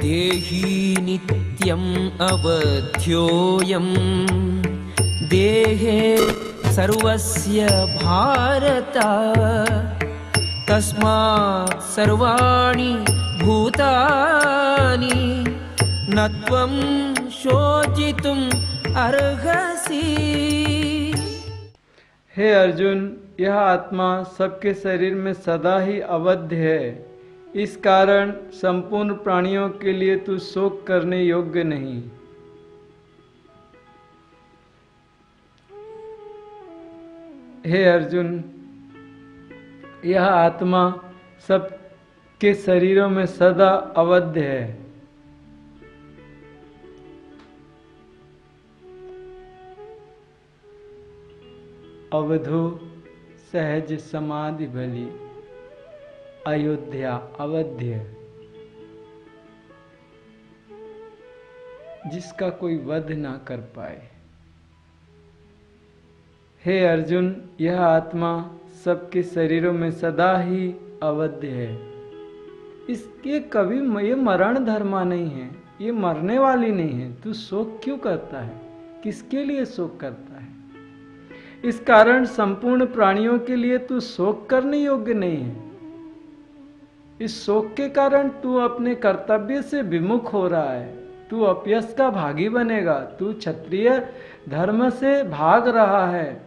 देही नित्यम् अवध्योऽयं देहे सर्वस्य भारत तस्मात् सर्वाणि भूतानि न त्वं शोचितुम् अर्हसि। हे अर्जुन, यह आत्मा सबके शरीर में सदा ही अवध्य है। इस कारण संपूर्ण प्राणियों के लिए तू शोक करने योग्य नहीं। हे अर्जुन, यह आत्मा सबके शरीरों में सदा अवध्य है। अवधो सहज समाधि भली, अयोध्या अवध्य, जिसका कोई वध ना कर पाए। हे अर्जुन, यह आत्मा सबके शरीरों में सदा ही अवध्य है। इसके कभी ये मरण धर्मा नहीं है, ये मरने वाली नहीं है। तू शोक क्यों करता है? किसके लिए शोक करता है? इस कारण संपूर्ण प्राणियों के लिए तू शोक करने योग्य नहीं है। इस शोक के कारण तू अपने कर्तव्य से विमुख हो रहा है। तू अपयश का भागी बनेगा। तू क्षत्रिय धर्म से भाग रहा है।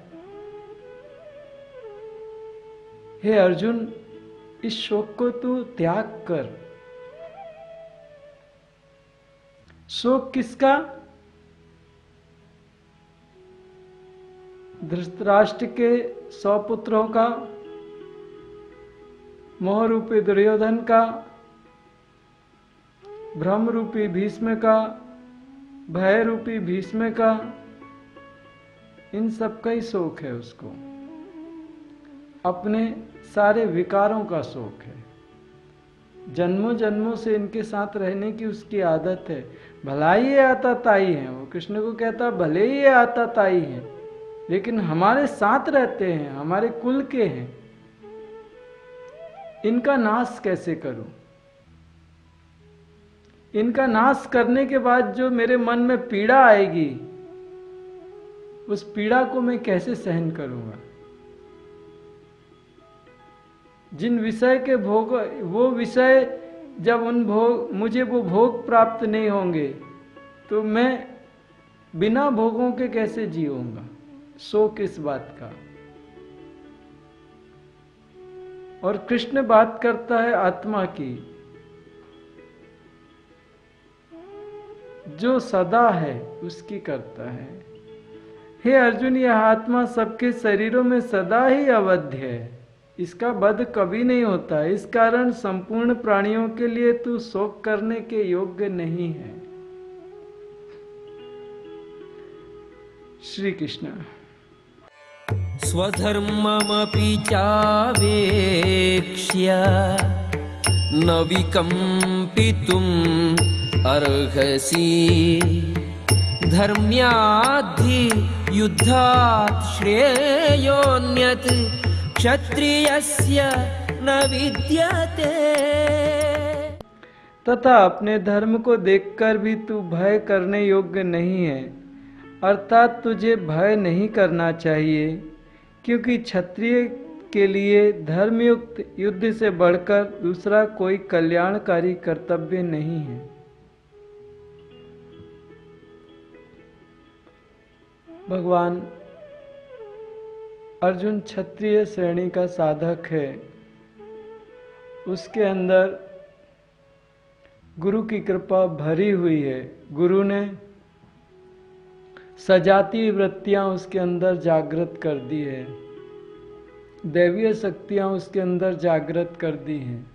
हे अर्जुन, इस शोक को तू त्याग कर। शोक किसका? धृतराष्ट्र के 100 पुत्रों का, मोह रूपी दुर्योधन का, भ्रम रूपी भीष्म का, भय रूपी भीष्म का, इन सब का ही शोक है उसको। अपने सारे विकारों का शोक है। जन्मों जन्मों से इनके साथ रहने की उसकी आदत है। भला ही ये आता ताई है, वो कृष्ण को कहता भले ही ये आता ताई है, लेकिन हमारे साथ रहते हैं, हमारे कुल के हैं। इनका नाश कैसे करूं? इनका नाश करने के बाद जो मेरे मन में पीड़ा आएगी, उस पीड़ा को मैं कैसे सहन करूंगा? जिन विषय के भोग, वो विषय जब मुझे वो भोग प्राप्त नहीं होंगे, तो मैं बिना भोगों के कैसे जीऊंगा? शोक इस बात का। और कृष्ण बात करता है आत्मा की, जो सदा है उसकी करता है। हे अर्जुन, यह आत्मा सबके शरीरों में सदा ही अवध्य है। इसका वध कभी नहीं होता। इस कारण संपूर्ण प्राणियों के लिए तू शोक करने के योग्य नहीं है। श्री कृष्ण। स्वधर्ममपि चावेक्ष्य न विकम्पितुम् अर्हसि धर्म्याद्धि युद्धात् श्रेयोऽन्यत् क्षत्रियस्य न विद्यते। तथा अपने धर्म को देखकर भी तू भय करने योग्य नहीं है। अर्थात तुझे भय नहीं करना चाहिए, क्योंकि क्षत्रिय के लिए धर्मयुक्त युद्ध से बढ़कर दूसरा कोई कल्याणकारी कर्तव्य नहीं है। भगवान अर्जुन क्षत्रिय श्रेणी का साधक है। उसके अंदर गुरु की कृपा भरी हुई है। गुरु ने सजातीय वृत्तियां उसके अंदर जागृत कर दी है। दैवीय शक्तियां उसके अंदर जागृत कर दी हैं।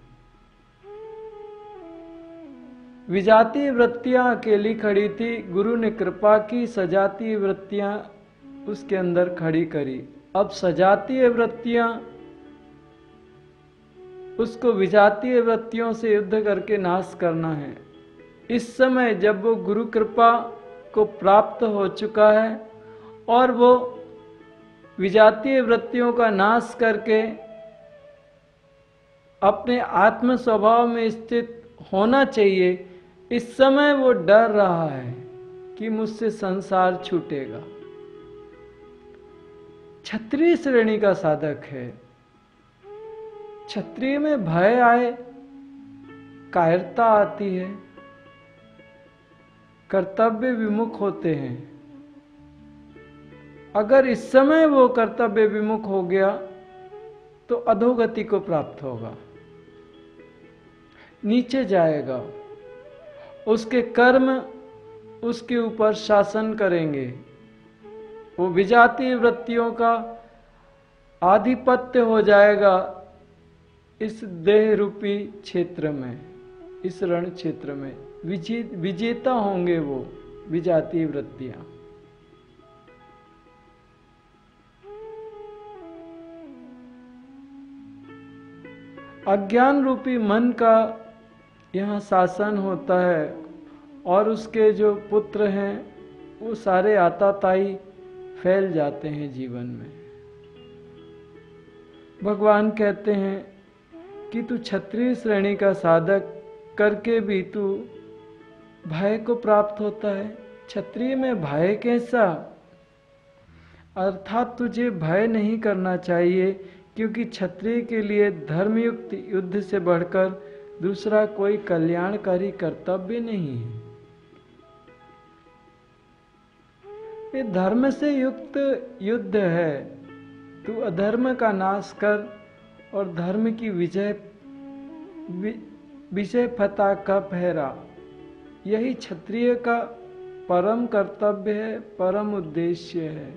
विजातीय वृत्तियां अकेली खड़ी थी, गुरु ने कृपा की, सजातीय वृत्तियां उसके अंदर खड़ी करी। अब सजातीय वृत्तियां उसको विजातीय वृत्तियों से युद्ध करके नाश करना है। इस समय जब वो गुरु कृपा को प्राप्त हो चुका है और वो विजातीय वृत्तियों का नाश करके अपने आत्म स्वभाव में स्थित होना चाहिए, इस समय वो डर रहा है कि मुझसे संसार छूटेगा। क्षत्रिय श्रेणी का साधक है। क्षत्रिय में भय आए, कायरता आती है, कर्तव्य विमुख होते हैं। अगर इस समय वो कर्तव्य विमुख हो गया तो अधोगति को प्राप्त होगा, नीचे जाएगा। उसके कर्म उसके ऊपर शासन करेंगे। वो विजातीय वृत्तियों का आधिपत्य हो जाएगा इस देह रूपी क्षेत्र में, इस रण क्षेत्र में विजेता होंगे वो विजातीय वृत्तियां। अज्ञान रूपी मन का यहाँ शासन होता है और उसके जो पुत्र हैं वो सारे आताताई फैल जाते हैं जीवन में। भगवान कहते हैं कि तू क्षत्रिय श्रेणी का साधक करके भी तू भय को प्राप्त होता है। क्षत्रिय में भय कैसा? अर्थात तुझे भय नहीं करना चाहिए, क्योंकि क्षत्रिय के लिए धर्मयुक्त युद्ध से बढ़कर दूसरा कोई कल्याणकारी कर्तव्य नहीं है। ये धर्म से युक्त युद्ध है। तू अधर्म का नाश कर और धर्म की विजय फतह का पहरा। यही क्षत्रिय का परम कर्तव्य है, परम उद्देश्य है।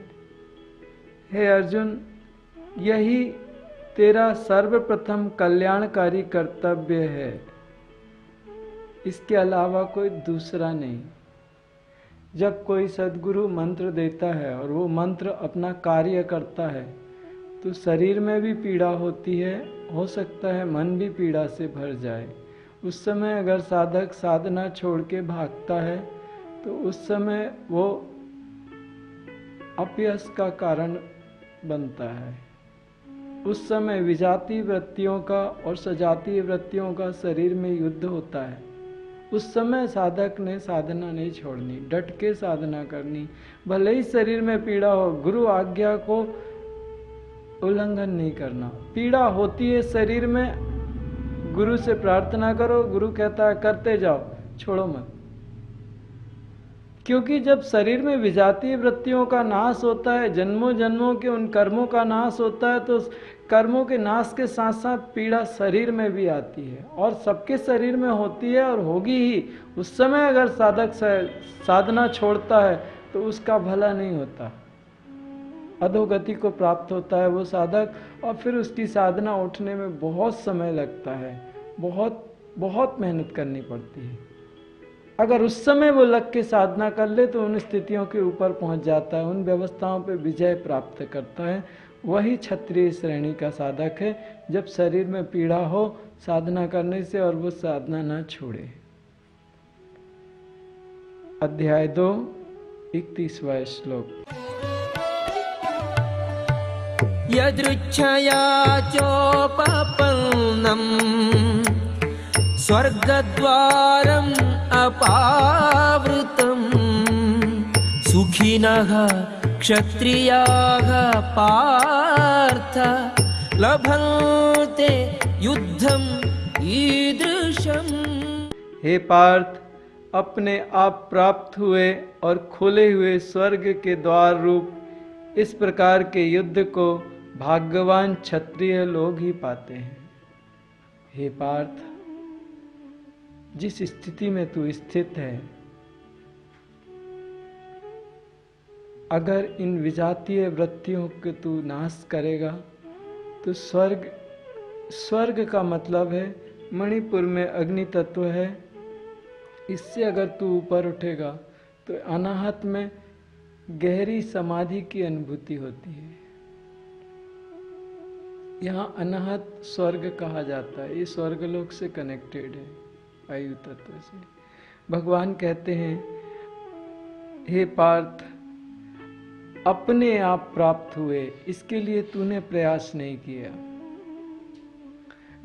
हे अर्जुन, यही तेरा सर्वप्रथम कल्याणकारी कर्तव्य है, इसके अलावा कोई दूसरा नहीं। जब कोई सद्गुरु मंत्र देता है और वो मंत्र अपना कार्य करता है तो शरीर में भी पीड़ा होती है, हो सकता है मन भी पीड़ा से भर जाए। उस समय अगर साधक साधना छोड़ के भागता है तो उस समय वो अपयश का कारण बनता है। उस समय विजातीय वृत्तियों का और सजातीय वृत्तियों का शरीर में युद्ध होता है। उस समय साधक ने साधना नहीं छोड़नी, डट के साधना करनी। भले ही शरीर में पीड़ा हो, गुरु आज्ञा को उल्लंघन नहीं करना। पीड़ा होती है शरीर में, गुरु से प्रार्थना करो, गुरु कहता है करते जाओ, छोड़ो मत। क्योंकि जब शरीर में विजातीय वृत्तियों का नाश होता है, जन्मों जन्मों के उन कर्मों का नाश होता है, तो कर्मों के नाश के साथ साथ पीड़ा शरीर में भी आती है और सबके शरीर में होती है और होगी ही। उस समय अगर साधक साधना छोड़ता है तो उसका भला नहीं होता, अधोगति को प्राप्त होता है वो साधक, और फिर उसकी साधना उठने में बहुत समय लगता है, बहुत मेहनत करनी पड़ती है। अगर उस समय वो लग के साधना कर ले तो उन स्थितियों के ऊपर पहुंच जाता है, उन व्यवस्थाओं पे विजय प्राप्त करता है। वही क्षत्रिय श्रेणी का साधक है, जब शरीर में पीड़ा हो साधना करने से और वो साधना ना छोड़े। अध्याय 2 31वां श्लोक। यदृच्छया चोपपन्नम् स्वर्गद्वारम् अपावृतम् सुखिनः क्षत्रियाः पार्थ लभन्ते युद्धम् ईदृशम्। हे पार्थ, अपने आप प्राप्त हुए और खुले हुए स्वर्ग के द्वार रूप इस प्रकार के युद्ध को भाग्यवान क्षत्रिय लोग ही पाते हैं। हे पार्थ, जिस स्थिति में तू स्थित है, अगर इन विजातीय वृत्तियों के तू नाश करेगा तो स्वर्ग का मतलब है मणिपुर में अग्नि तत्व है, इससे अगर तू ऊपर उठेगा तो अनाहत में गहरी समाधि की अनुभूति होती है। यहाँ अनाहत स्वर्ग कहा जाता है, ये स्वर्गलोक से कनेक्टेड है, वायु तत्व से। भगवान कहते हैं, हे पार्थ, अपने आप प्राप्त हुए, इसके लिए तूने प्रयास नहीं किया।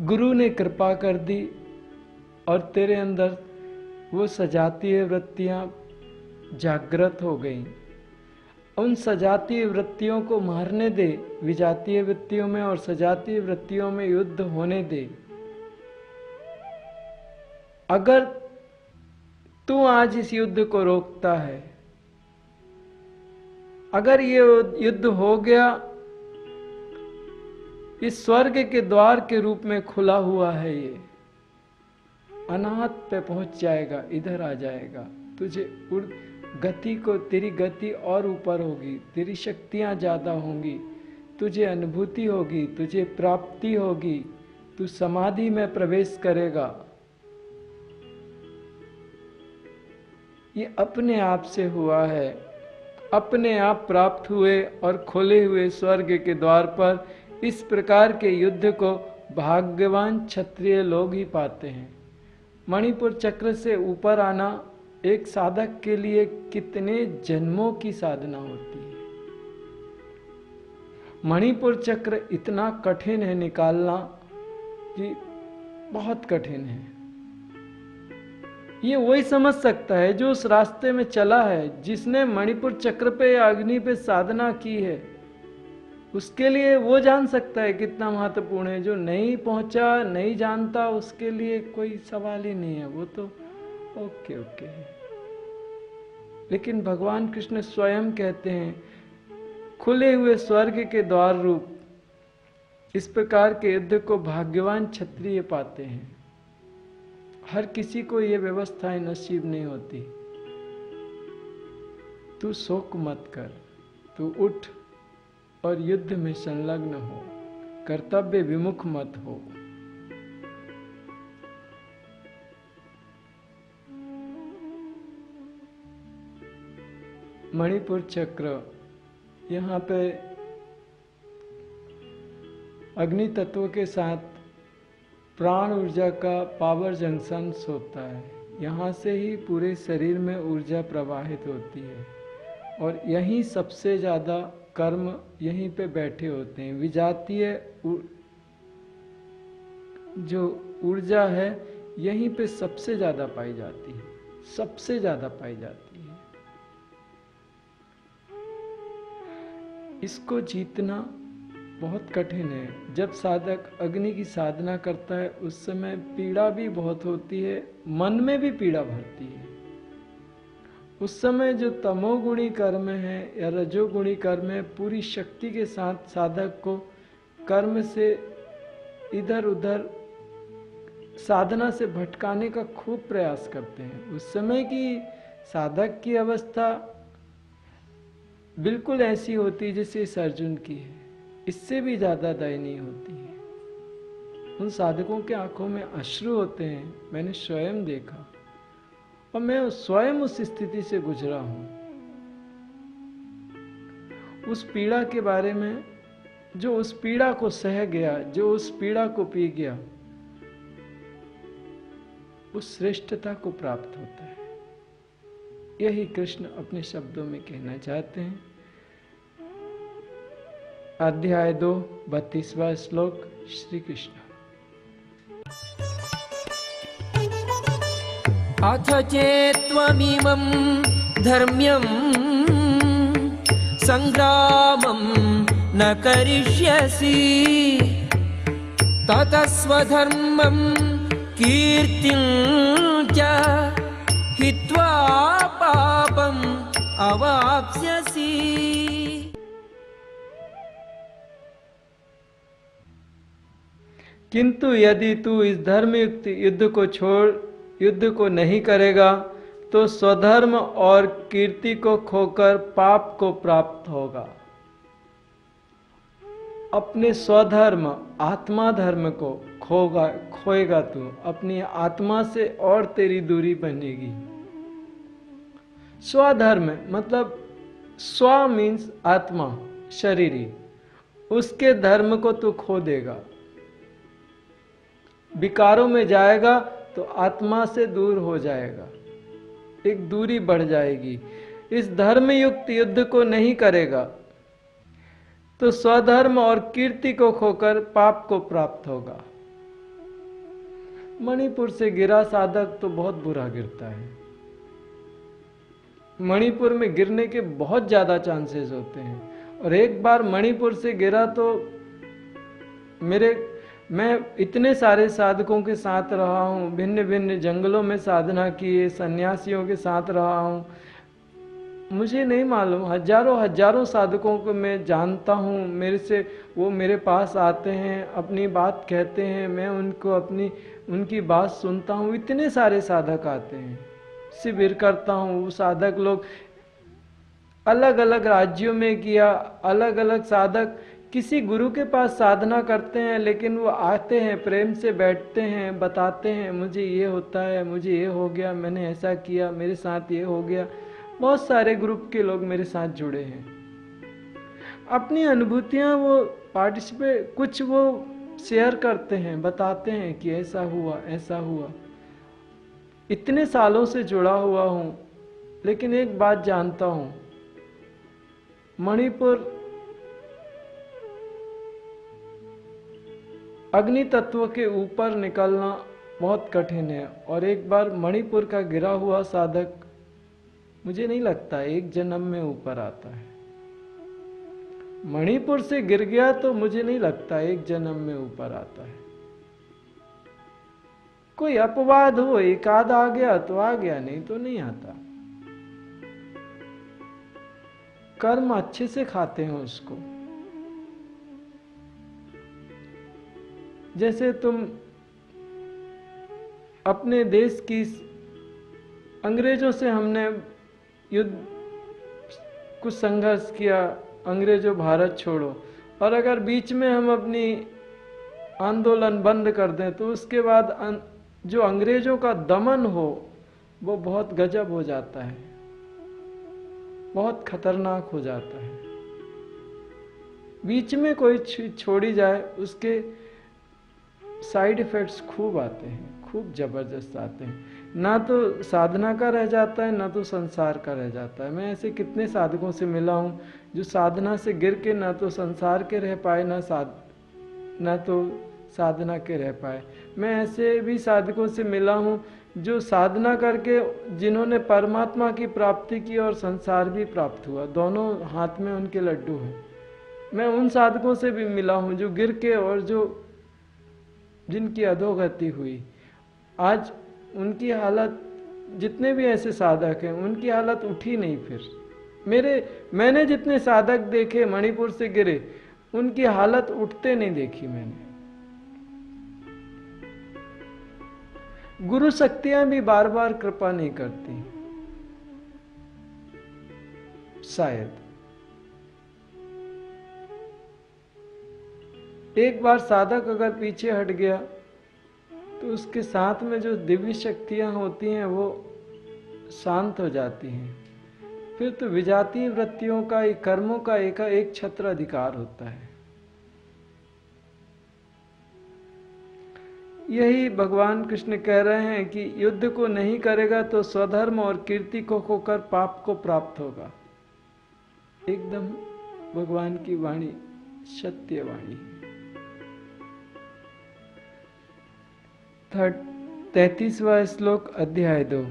गुरु ने कृपा कर दी और तेरे अंदर वो सजातीय वृत्तियां जागृत हो गईं। उन सजातीय वृत्तियों को मारने दे, विजातीय वृत्तियों में और सजातीय वृत्तियों में युद्ध होने दे। अगर तू आज इस युद्ध को रोकता है, अगर ये युद्ध हो गया, इस स्वर्ग के द्वार के रूप में खुला हुआ है, ये अनाहत पे पहुंच जाएगा, इधर आ जाएगा। तुझे गति को, तेरी गति और ऊपर होगी, तेरी शक्तियां ज्यादा होंगी, तुझे अनुभूति होगी, तुझे प्राप्ति होगी, तू समाधि में प्रवेश करेगा। ये अपने आप से हुआ है, अपने आप प्राप्त हुए और खोले हुए स्वर्ग के द्वार पर इस प्रकार के युद्ध को भाग्यवान क्षत्रिय लोग ही पाते हैं। मणिपुर चक्र से ऊपर आना एक साधक के लिए कितने जन्मों की साधना होती है। मणिपुर चक्र इतना कठिन है निकालना कि बहुत कठिन है। ये वही समझ सकता है जो उस रास्ते में चला है, जिसने मणिपुर चक्र पे या अग्नि पे साधना की है। उसके लिए वो जान सकता है कितना महत्वपूर्ण है। जो नहीं पहुंचा, नहीं जानता, उसके लिए कोई सवाल ही नहीं है, वो तो ओके है। लेकिन भगवान कृष्ण स्वयं कहते हैं, खुले हुए स्वर्ग के द्वार रूप इस प्रकार के युद्ध को भाग्यवान क्षत्रिय पाते हैं। हर किसी को ये व्यवस्थाएं नसीब नहीं होती। तू शोक मत कर, तू उठ और युद्ध में संलग्न हो, कर्तव्य विमुख मत हो। मणिपुर चक्र, यहाँ पे अग्नि तत्व के साथ प्राण ऊर्जा का पावर जंक्शन होता है। यहाँ से ही पूरे शरीर में ऊर्जा प्रवाहित होती है और यहीं सबसे ज़्यादा कर्म यहीं पे बैठे होते हैं। विजातीय जो ऊर्जा है यहीं पे सबसे ज़्यादा पाई जाती है, सबसे ज़्यादा पाई जाती है। इसको जीतना बहुत कठिन है। जब साधक अग्नि की साधना करता है उस समय पीड़ा भी बहुत होती है, मन में भी पीड़ा भरती है। उस समय जो तमोगुणी कर्म है या रजोगुणी कर्म है, पूरी शक्ति के साथ साधक को कर्म से इधर उधर साधना से भटकाने का खूब प्रयास करते हैं। उस समय की साधक की अवस्था बिल्कुल ऐसी होती है जैसे इस अर्जुन की है, इससे भी ज्यादा दयनीय होती है। उन साधकों के आंखों में अश्रु होते हैं, मैंने स्वयं देखा और मैं स्वयं उस स्थिति से गुजरा हूं। उस पीड़ा के बारे में, जो उस पीड़ा को सह गया, जो उस पीड़ा को पी गया, उस श्रेष्ठता को प्राप्त होता है। यही कृष्ण अपने शब्दों में कहना चाहते हैं। अध्याय 2 32वां श्लोक। श्री कृष्ण। अथ चेत्त्वमिमं धर्म्यं संग्रामं न करिष्यसि ततः स्वधर्मं कीर्तिं च हित्वा पापम् अवाप्स्यसि। किंतु यदि तू इस धर्मयुक्त युद्ध को नहीं करेगा तो स्वधर्म और कीर्ति को खोकर पाप को प्राप्त होगा। अपने स्वधर्म आत्मा धर्म को खोएगा तू, अपनी आत्मा से और तेरी दूरी बनेगी। स्वधर्म मतलब स्व मीन्स आत्मा, शरीरी, उसके धर्म को तू खो देगा। विकारों में जाएगा तो आत्मा से दूर हो जाएगा, एक दूरी बढ़ जाएगी। इस धर्मयुक्त युद्ध को नहीं करेगा तो स्वधर्म और कीर्ति को खोकर पाप को प्राप्त होगा। मणिपुर से गिरा साधक तो बहुत बुरा गिरता है। मणिपुर में गिरने के बहुत ज्यादा चांसेस होते हैं, और एक बार मणिपुर से गिरा तो मैं इतने सारे साधकों के साथ रहा हूँ, भिन्न भिन्न जंगलों में साधना की है, सन्यासियों के साथ रहा हूँ, मुझे नहीं मालूम, हजारों साधकों को मैं जानता हूँ। वो मेरे पास आते हैं, अपनी बात कहते हैं, मैं उनको उनकी बात सुनता हूँ। इतने सारे साधक आते हैं, शिविर करता हूँ। वो साधक लोग अलग अलग राज्यों में किया, अलग अलग साधक किसी गुरु के पास साधना करते हैं, लेकिन वो आते हैं, प्रेम से बैठते हैं, बताते हैं मुझे ये होता है, मुझे ये हो गया, मैंने ऐसा किया, मेरे साथ ये हो गया। बहुत सारे ग्रुप के लोग मेरे साथ जुड़े हैं, अपनी अनुभूतियां वो कुछ वो शेयर करते हैं, बताते हैं कि ऐसा हुआ, ऐसा हुआ। इतने सालों से जुड़ा हुआ हूं, लेकिन एक बात जानता हूं, मणिपुर अग्नि तत्व के ऊपर निकलना बहुत कठिन है, और एक बार मणिपुर का गिरा हुआ साधक मुझे नहीं लगता एक जन्म में ऊपर आता है। मणिपुर से गिर गया तो मुझे नहीं लगता एक जन्म में ऊपर आता है। कोई अपवाद हो, एक आध आ गया तो आ गया, नहीं तो नहीं आता। कर्म अच्छे से खाते हैं उसको। जैसे तुम अपने देश की, अंग्रेजों से हमने युद्ध कुछ संघर्ष किया, अंग्रेजों भारत छोड़ो, और अगर बीच में हम अपनी आंदोलन बंद कर दें तो उसके बाद जो अंग्रेजों का दमन हो वो बहुत गजब हो जाता है, बहुत खतरनाक हो जाता है। बीच में कोई छोड़ी जाए उसके साइड इफेक्ट्स खूब आते हैं, खूब जबरदस्त आते हैं। ना तो साधना का रह जाता है, ना तो संसार का रह जाता है। मैं ऐसे कितने साधकों से मिला हूँ जो साधना से गिर के ना तो संसार के रह पाए, ना तो साधना के रह पाए। मैं ऐसे भी साधकों से मिला हूँ जो साधना करके जिन्होंने परमात्मा की प्राप्ति की और संसार भी प्राप्त हुआ, दोनों हाथ में उनके लड्डू हैं। मैं उन साधकों से भी मिला हूँ जो गिर के और जिनकी अधोगति हुई, आज उनकी हालत, जितने भी ऐसे साधक हैं उनकी हालत उठी नहीं। फिर मैंने जितने साधक देखे मणिपुर से गिरे, उनकी हालत उठते नहीं देखी मैंने। गुरु शक्तियां भी बार बार कृपा नहीं करती शायद। एक बार साधक अगर पीछे हट गया तो उसके साथ में जो दिव्य शक्तियां होती हैं वो शांत हो जाती हैं। फिर तो विजातीय वृत्तियों का, कर्मों का एक छत्र अधिकार होता है। यही भगवान कृष्ण कह रहे हैं कि युद्ध को नहीं करेगा तो स्वधर्म और कीर्ति को खोकर पाप को प्राप्त होगा। एकदम भगवान की वाणी सत्य वाणी। 33वां श्लोक अध्याय 2।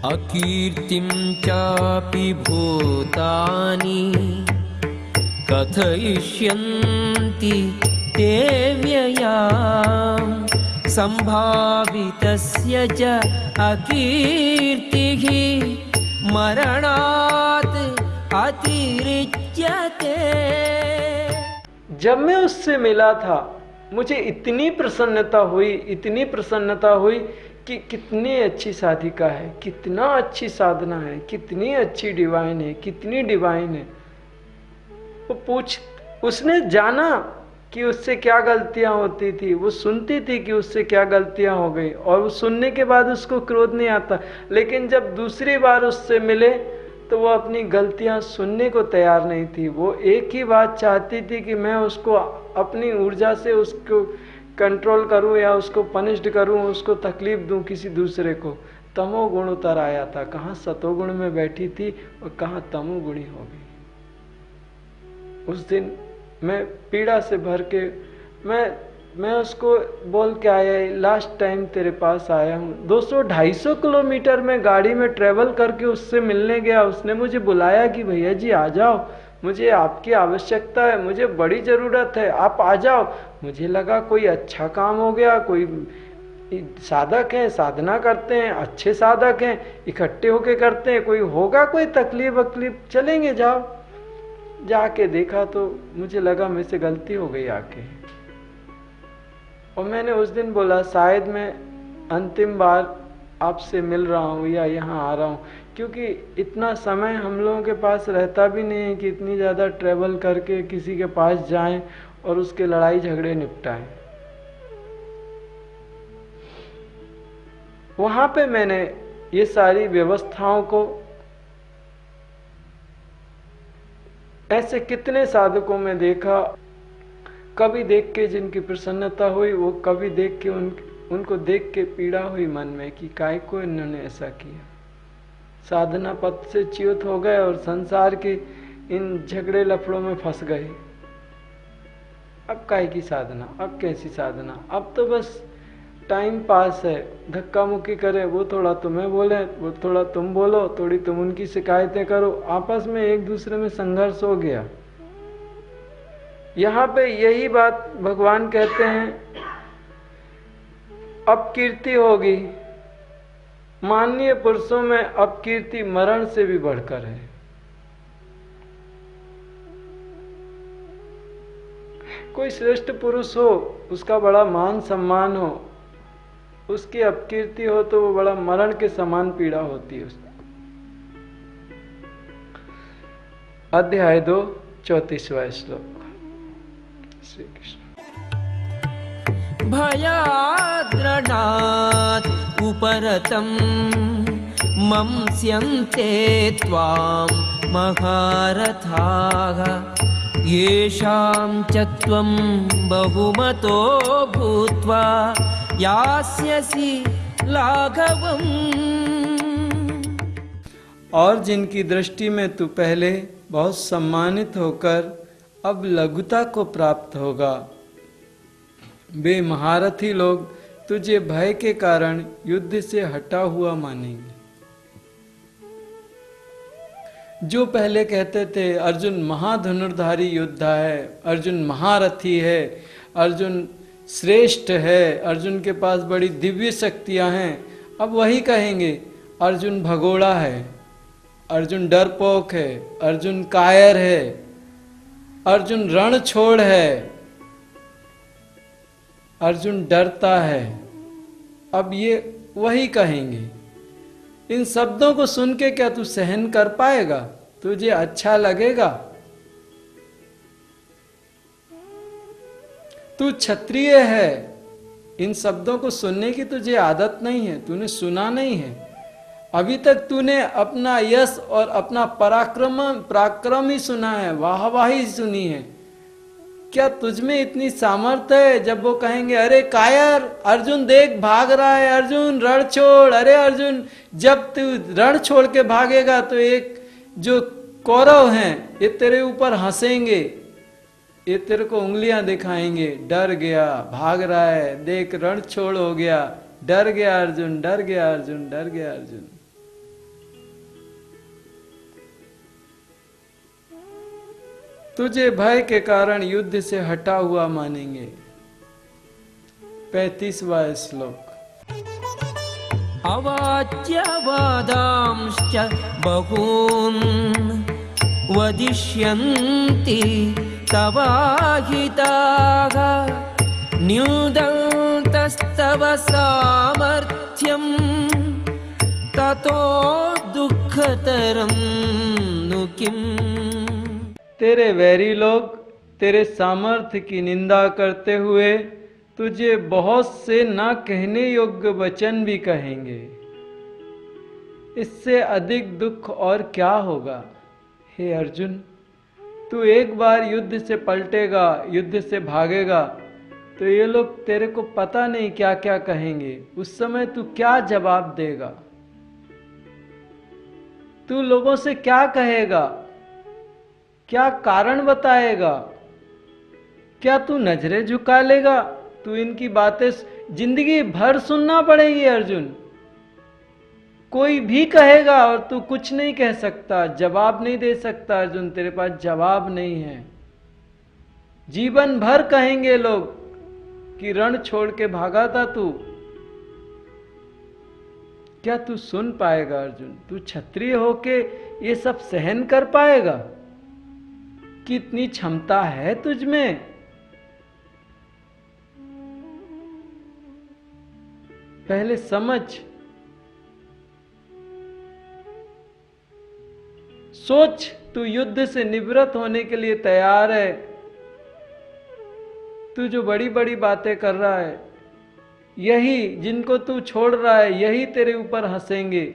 अकीर्तिं चापि भूतानि कथयिष्यन्ति ते व्ययाम् संभावितस्य च अकीर्तिः मरणात् अतिरिच्यते। जब मैं उससे मिला था मुझे इतनी प्रसन्नता हुई कि कितनी अच्छी साधिका है, कितना अच्छी साधना है, कितनी अच्छी डिवाइन है, कितनी डिवाइन है। उसने जाना कि उससे क्या गलतियां होती थी, वो सुनती थी कि उससे क्या गलतियां हो गई, और वो सुनने के बाद उसको क्रोध नहीं आता। लेकिन जब दूसरी बार उससे मिले तो वो अपनी गलतियां सुनने को तैयार नहीं थी। वो एक ही बात चाहती थी कि मैं उसको अपनी ऊर्जा से उसको कंट्रोल करूं या उसको पनिश्ड करूं, उसको तकलीफ दूं किसी दूसरे को। तमोगुण उतर आया था, कहाँ सतोगुण में बैठी थी और कहाँ तमोगुणी हो गई। उस दिन मैं पीड़ा से भर के, मैं मैं उसको बोल के आया, लास्ट टाइम तेरे पास आया हूँ, 200-250 किलोमीटर में गाड़ी में ट्रेवल करके उससे मिलने गया। उसने मुझे बुलाया कि भैया जी आ जाओ, मुझे आपकी आवश्यकता है, मुझे बड़ी ज़रूरत है, आप आ जाओ। मुझे लगा कोई अच्छा काम हो गया, कोई साधक हैं, साधना करते हैं, अच्छे साधक हैं, इकट्ठे होके करते हैं, कोई होगा कोई तकलीफ वकलीफ, चलेंगे जाओ। जाके देखा तो मुझे लगा मेरे से गलती हो गई आके। और मैंने उस दिन बोला शायद मैं अंतिम बार आपसे मिल रहा हूँ या यहाँ आ रहा हूँ, क्योंकि इतना समय हम लोगों के पास रहता भी नहीं है कि इतनी ज़्यादा ट्रैवल करके किसी के पास जाएं और उसके लड़ाई झगड़े निपटाएं। वहाँ पे मैंने ये सारी व्यवस्थाओं को, ऐसे कितने साधकों में देखा, कभी देख के जिनकी प्रसन्नता हुई, वो कभी देख के उनको देख के पीड़ा हुई मन में कि काय को इन्होंने ऐसा किया। साधना पथ से च्युत हो गए और संसार के इन झगड़े लफड़ों में फंस गए। अब काय की साधना, अब कैसी साधना, अब तो बस टाइम पास है, धक्का मुक्की करें, वो थोड़ा तुम्हें बोले, वो थोड़ा तुम बोलो, थोड़ी तुम उनकी शिकायतें करो, आपस में एक दूसरे में संघर्ष हो गया। यहाँ पे यही बात भगवान कहते हैं, अपकीर्ति होगी। माननीय पुरुषों में अपकीर्ति मरण से भी बढ़कर है। कोई श्रेष्ठ पुरुष हो, उसका बड़ा मान सम्मान हो, उसकी अपकीर्ति हो तो वो बड़ा मरण के समान पीड़ा होती है उसको। अध्याय 2 34वां श्लोक। श्री कृष्ण। भयाद्रणात् उपरतं मंस्यन्ते त्वां महारथाः येषां च त्वं बहुमतो भूत्वा यास्यसि लाघवम्। और जिनकी दृष्टि में तू पहले बहुत सम्मानित होकर अब लघुता को प्राप्त होगा, वे महारथी लोग तुझे भय के कारण युद्ध से हटा हुआ मानेंगे। जो पहले कहते थे अर्जुन महाधनुर्धारी योद्धा है, अर्जुन महारथी है, अर्जुन श्रेष्ठ है, अर्जुन के पास बड़ी दिव्य शक्तियां हैं, अब वही कहेंगे अर्जुन भगोड़ा है, अर्जुन डरपोक है, अर्जुन कायर है, अर्जुन रणछोड़ है, अर्जुन डरता है। अब ये वही कहेंगे। इन शब्दों को सुन के क्या तू सहन कर पाएगा? तुझे अच्छा लगेगा? तू क्षत्रिय है, इन शब्दों को सुनने की तुझे आदत नहीं है, तूने सुना नहीं है। अभी तक तूने अपना यश और अपना पराक्रम ही सुना है, वाहवाही सुनी है। क्या तुझमें इतनी सामर्थ्य है जब वो कहेंगे अरे कायर अर्जुन देख भाग रहा है, अर्जुन रण छोड़, अरे अर्जुन जब तू रण छोड़ के भागेगा तो एक जो कौरव हैं ये तेरे ऊपर हंसेंगे, ये तेरे को उंगलियां दिखाएंगे, डर गया भाग रहा है, देख रण छोड़ हो गया, डर गया अर्जुन, डर गया अर्जुन, डर गया अर्जुन। तुझे भय के कारण युद्ध से हटा हुआ मानेंगे। 35वां श्लोक। अवाच्य वादांश्च बहून् वदिष्यन्ति तवाहिताः न्यूदन्तस्तव सामर्थ्यं ततो दुःखतरं नु किम्। तेरे वैरी लोग तेरे सामर्थ्य की निंदा करते हुए तुझे बहुत से ना कहने योग्य वचन भी कहेंगे। इससे अधिक दुख और क्या होगा? हे अर्जुन, तू एक बार युद्ध से पलटेगा, युद्ध से भागेगा तो ये लोग तेरे को पता नहीं क्या क्या कहेंगे। उस समय तू क्या जवाब देगा? तू लोगों से क्या कहेगा? क्या कारण बताएगा? क्या तू नजरें झुका लेगा तू इनकी बातें जिंदगी भर सुनना पड़ेगी अर्जुन। कोई भी कहेगा और तू कुछ नहीं कह सकता, जवाब नहीं दे सकता अर्जुन, तेरे पास जवाब नहीं है। जीवन भर कहेंगे लोग कि रण छोड़ के भागा था तू। क्या तू सुन पाएगा अर्जुन? तू क्षत्रिय होके ये सब सहन कर पाएगा? कितनी क्षमता है तुझ में? पहले समझ, सोच, तू युद्ध से निवृत्त होने के लिए तैयार है। तू जो बड़ी बड़ी बातें कर रहा है, यही जिनको तू छोड़ रहा है, यही तेरे ऊपर हंसेंगे,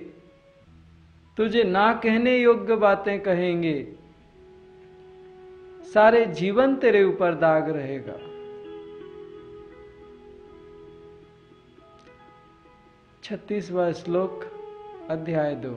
तुझे ना कहने योग्य बातें कहेंगे, सारे जीवन तेरे ऊपर दाग रहेगा। 36वां श्लोक, अध्याय 2।